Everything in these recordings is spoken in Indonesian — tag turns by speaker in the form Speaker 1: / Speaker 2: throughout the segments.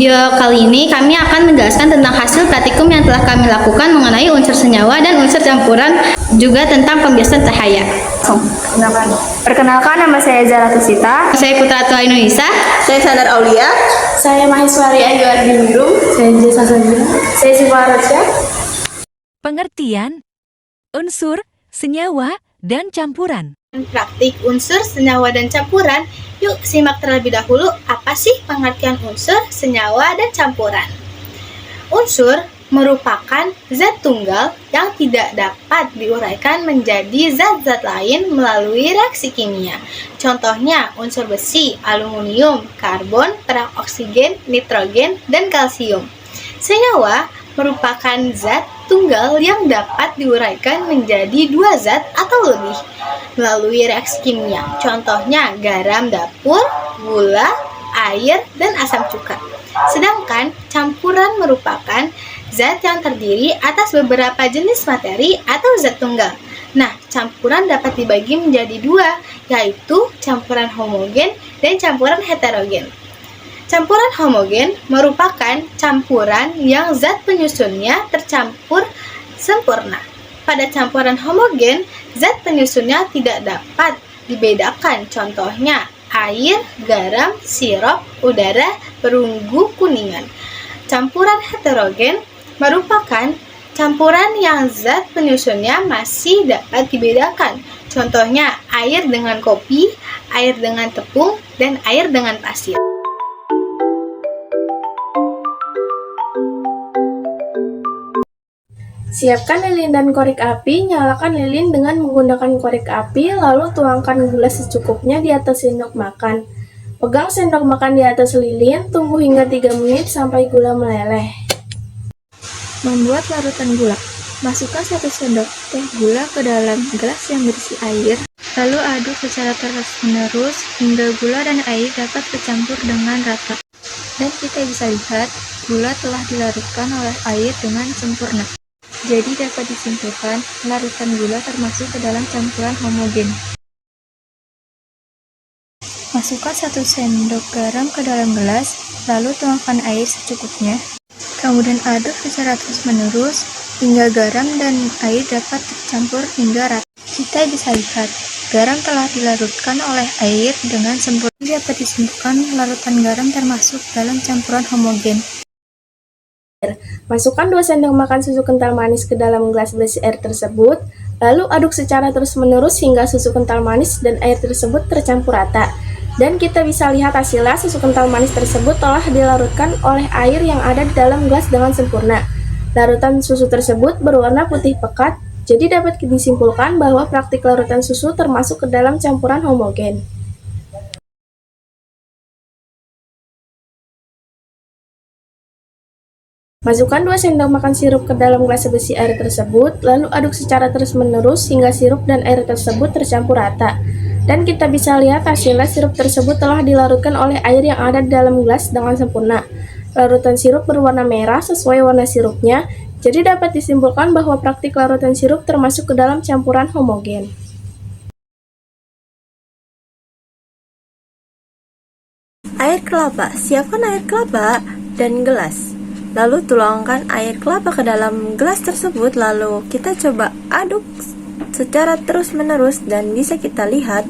Speaker 1: video kali ini kami akan menjelaskan tentang hasil praktikum yang telah kami lakukan mengenai unsur senyawa dan unsur campuran, juga tentang pembiasan cahaya.
Speaker 2: Perkenalkan, nama saya Zara Tusita.
Speaker 1: Saya Putra Tua Indonesia.
Speaker 3: Saya Sadar Aulia.
Speaker 2: Saya Maheswari Ayu Ardiwiru.
Speaker 3: Saya Jesa Sabira.
Speaker 2: Saya Siva Rasya.
Speaker 4: Pengertian unsur, senyawa, dan campuran.
Speaker 1: Praktik unsur, senyawa, dan campuran. Yuk simak terlebih dahulu apa sih pengertian unsur, senyawa, dan campuran. Unsur merupakan zat tunggal yang tidak dapat diuraikan menjadi zat-zat lain melalui reaksi kimia. Contohnya unsur besi, aluminium, karbon, perak oksigen, nitrogen, dan kalsium. Senyawa merupakan zat tunggal yang dapat diuraikan menjadi dua zat atau lebih melalui reaksi kimia. Contohnya garam dapur, gula, air, dan asam cuka. Sedangkan campuran merupakan zat yang terdiri atas beberapa jenis materi atau zat tunggal. Nah, campuran dapat dibagi menjadi dua, yaitu campuran homogen dan campuran heterogen. Campuran homogen merupakan campuran yang zat penyusunnya tercampur sempurna. Pada campuran homogen, zat penyusunnya tidak dapat dibedakan. Contohnya air, garam, sirup, udara, perunggu, kuningan. Campuran heterogen merupakan campuran yang zat penyusunnya masih dapat dibedakan. Contohnya air dengan kopi, air dengan tepung, dan air dengan pasir.
Speaker 2: Siapkan lilin dan korek api. Nyalakan lilin dengan menggunakan korek api, lalu tuangkan gula secukupnya di atas sendok makan. Pegang sendok makan di atas lilin, tunggu hingga 3 menit sampai gula meleleh.
Speaker 5: Membuat larutan gula. Masukkan 1 sendok teh gula ke dalam gelas yang berisi air, lalu aduk secara terus-menerus hingga gula dan air dapat bercampur dengan rata. Dan kita bisa lihat, gula telah dilarutkan oleh air dengan sempurna. Jadi dapat disimpulkan, larutan gula termasuk ke dalam campuran homogen. Masukkan 1 sendok garam ke dalam gelas, lalu tuangkan air secukupnya. Kemudian aduk secara terus-menerus hingga garam dan air dapat tercampur hingga rata. Kita bisa lihat, garam telah dilarutkan oleh air dengan sempurna. Dapat disimpulkan, larutan garam termasuk dalam campuran homogen.
Speaker 2: Masukkan 2 sendok makan susu kental manis ke dalam gelas berisi air tersebut, lalu aduk secara terus-menerus hingga susu kental manis dan air tersebut tercampur rata. Dan kita bisa lihat hasilnya, susu kental manis tersebut telah dilarutkan oleh air yang ada di dalam gelas dengan sempurna. Larutan susu tersebut berwarna putih pekat, jadi dapat disimpulkan bahwa praktik larutan susu termasuk ke dalam campuran homogen. Masukkan 2 sendok makan sirup ke dalam gelas berisi air tersebut, lalu aduk secara terus-menerus hingga sirup dan air tersebut tercampur rata. Dan kita bisa lihat hasilnya, sirup tersebut telah dilarutkan oleh air yang ada di dalam gelas dengan sempurna. Larutan sirup berwarna merah sesuai warna sirupnya, jadi dapat disimpulkan bahwa praktik larutan sirup termasuk ke dalam campuran homogen.
Speaker 3: Air kelapa. Siapkan air kelapa dan gelas. Lalu tuangkan air kelapa ke dalam gelas tersebut, lalu kita coba aduk secara terus-menerus dan bisa kita lihat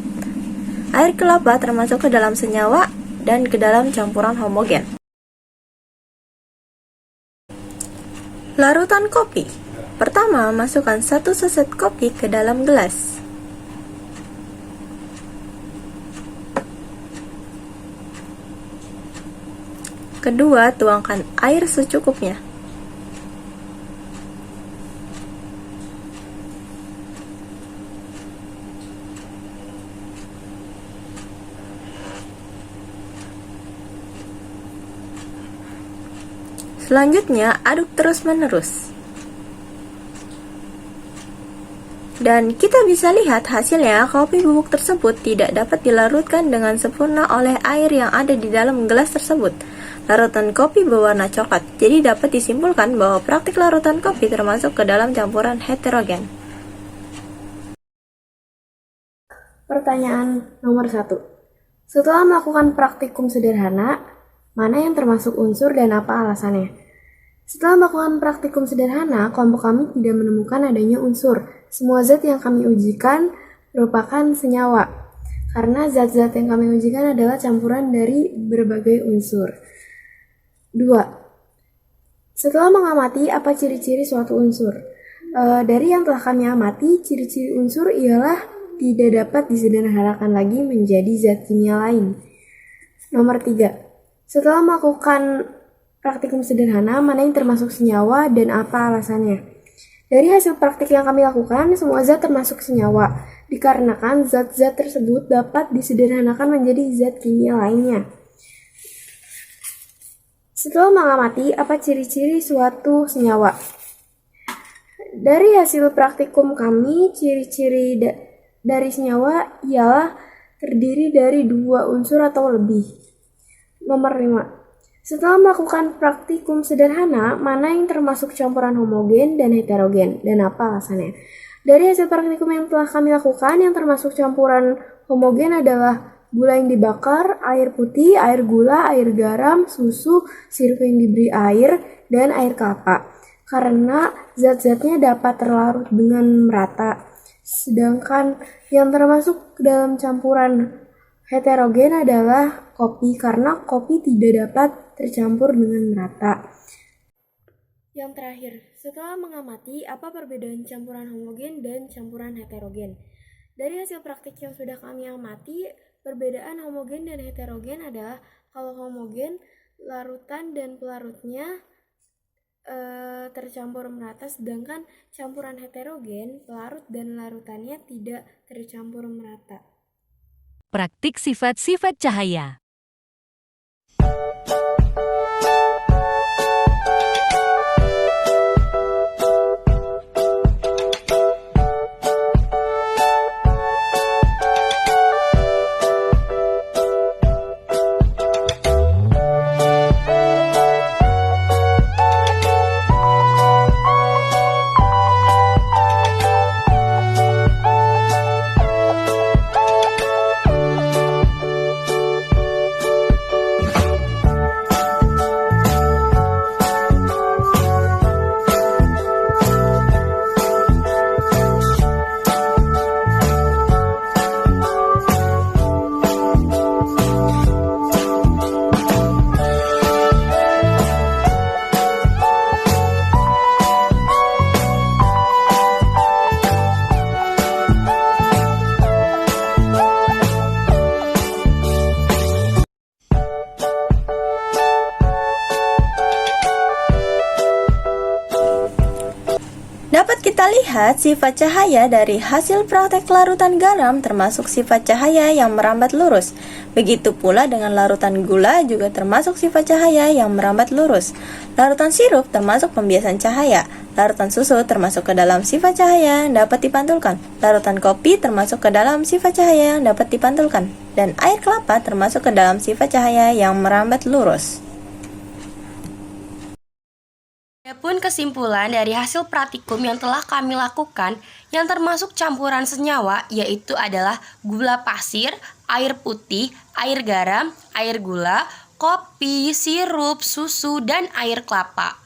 Speaker 3: air kelapa termasuk ke dalam senyawa dan ke dalam campuran homogen. Larutan kopi. Pertama, masukkan 1 seset kopi ke dalam gelas. Kedua, tuangkan air secukupnya. Selanjutnya, aduk terus-menerus. Dan kita bisa lihat hasilnya, kopi bubuk tersebut tidak dapat dilarutkan dengan sempurna oleh air yang ada di dalam gelas tersebut. Larutan kopi berwarna coklat, jadi dapat disimpulkan bahwa praktik larutan kopi termasuk ke dalam campuran heterogen.
Speaker 2: Pertanyaan nomor 1. Setelah melakukan praktikum sederhana, mana yang termasuk unsur dan apa alasannya. Setelah melakukan praktikum sederhana, kelompok kami tidak menemukan adanya unsur. Semua zat yang kami ujikan merupakan senyawa, karena zat-zat yang kami ujikan adalah campuran dari berbagai unsur. 2. Setelah mengamati apa ciri-ciri suatu unsur? Dari yang telah kami amati, ciri-ciri unsur ialah tidak dapat disederhanakan lagi menjadi zat kimia lain. Nomor 3. Setelah melakukan praktikum sederhana, mana yang termasuk senyawa dan apa alasannya? Dari hasil praktik yang kami lakukan, semua zat termasuk senyawa, dikarenakan zat-zat tersebut dapat disederhanakan menjadi zat kimia lainnya. Setelah mengamati apa ciri-ciri suatu senyawa? Dari hasil praktikum kami, ciri-ciri dari senyawa ialah terdiri dari 2 unsur atau lebih. Nomor 5. Setelah melakukan praktikum sederhana, mana yang termasuk campuran homogen dan heterogen, dan apa alasannya? Dari hasil praktikum yang telah kami lakukan, yang termasuk campuran homogen adalah gula yang dibakar, air putih, air gula, air garam, susu, sirup yang diberi air, dan air kelapa. Karena zat-zatnya dapat terlarut dengan merata. Sedangkan yang termasuk dalam campuran heterogen adalah kopi, karena kopi tidak dapat tercampur dengan merata. Yang terakhir, setelah mengamati apa perbedaan campuran homogen dan campuran heterogen. Dari hasil praktik yang sudah kami amati, perbedaan homogen dan heterogen adalah kalau homogen, larutan dan pelarutnya tercampur merata, sedangkan campuran heterogen, pelarut dan larutannya tidak tercampur merata.
Speaker 4: Praktik sifat-sifat cahaya.
Speaker 3: Dapat kita lihat sifat cahaya dari hasil praktek larutan garam termasuk sifat cahaya yang merambat lurus. Begitu pula dengan larutan gula juga termasuk sifat cahaya yang merambat lurus. Larutan sirup termasuk pembiasan cahaya. Larutan susu termasuk ke dalam sifat cahaya yang dapat dipantulkan. Larutan kopi termasuk ke dalam sifat cahaya yang dapat dipantulkan. Dan air kelapa termasuk ke dalam sifat cahaya yang merambat lurus.
Speaker 6: Adapun kesimpulan dari hasil praktikum yang telah kami lakukan yang termasuk campuran senyawa yaitu adalah gula pasir, air putih, air garam, air gula, kopi, sirup, susu, dan air kelapa.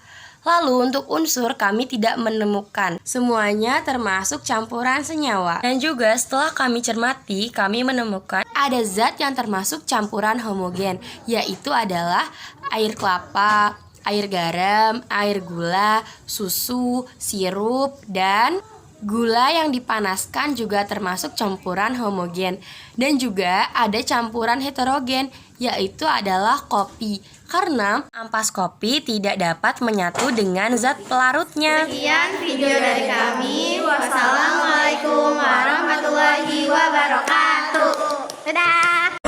Speaker 6: Lalu untuk unsur kami tidak menemukan, semuanya termasuk campuran senyawa. Dan juga setelah kami cermati, kami menemukan ada zat yang termasuk campuran homogen, yaitu adalah air kelapa, air garam, air gula, susu, sirup, dan gula yang dipanaskan juga termasuk campuran homogen. Dan juga ada campuran heterogen, yaitu adalah kopi. Karena ampas kopi tidak dapat menyatu dengan zat pelarutnya.
Speaker 1: Sekian video dari kami. Wassalamualaikum warahmatullahi wabarakatuh. Dadah.